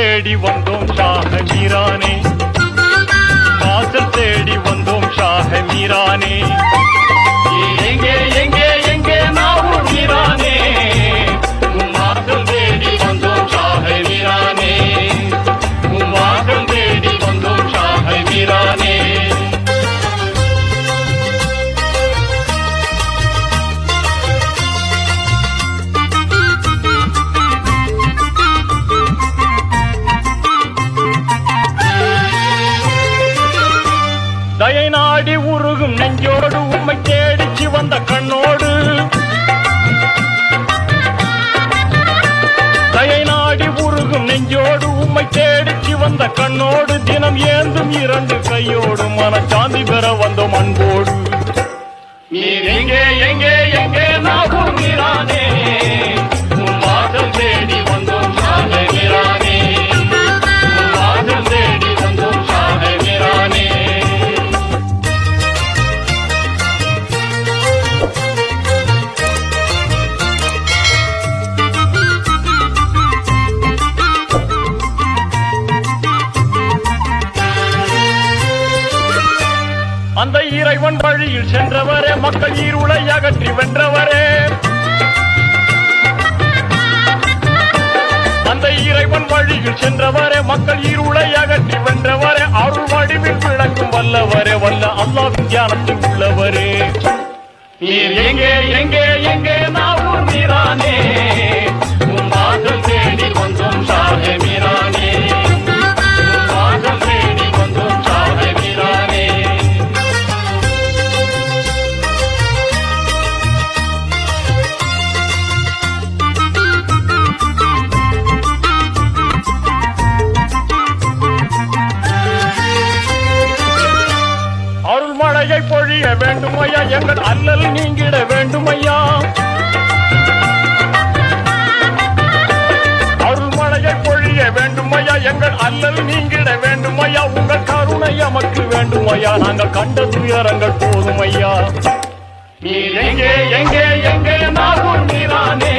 தேடி வந்தோம் ஷாஹ மீரானே, வாசல் தேடி வந்தோம் ஷாஹ மீரானே. எங்கே எங்கே எங்கே நாவூர் மீரானே, வாசல் தேடி வந்தோம் ஷாஹ மீரானே, வாசல் தேடி வந்தோம் ஷாஹ மீரானே. தயை நாடி உருகும் நெஞ்சோடு உம்மை தேடிச்சு வந்த கண்ணோடு, தயை நாடி உருகும் நெஞ்சோடு உம்மை தேடிச்சு வந்த கண்ணோடு, தினம் ஏந்தும் இரண்டு கையோடு மனச்சாந்தி பெற வந்தோம் அன்போடு. நீர் எங்கே எங்கே எங்கே நாகூர் மீரானே, உன் வாசல் தேடி வந்தோம் ஷாஹ மீரானே, உன் வாசல் தேடி வந்தோம் ஷாஹ மீரானே. அந்த இறைவன் வழியில் சென்றவரே, மக்கள் இருளை அகற்றி வென்றவரே, அந்த இறைவன் வழியில் சென்றவரே, மக்கள் இருளை அகற்றி வென்றவரே, அருள் வடிவில் விளங்கும் வல்லவரே, வல்ல அல்லாஹ்வின் தியானத்தில் உள்ளவரே. நீர் எங்கே எங்கே எங்கே நாவூர் மீரானே, உன் வாசல் தேடி வந்தோம் ஷாஹ மீரானே, உன் வாசல் தேடி வந்தோம் ஷாஹ மீரானே. மழையை பொழிய வேண்டுமையா, எங்கள் அல்லல் நீங்கிட வேண்டுமையா, அருள் மழையை பொழிய வேண்டுமையா, எங்கள் அல்லல் நீங்கிட வேண்டுமையா, உங்கள் கருணை நமக்கு வேண்டுமையா, நாங்கள் கண்ட துயரங்கள் போதுமையா. நீர் எங்கே எங்கே எங்கே நாகூர் மீரானே,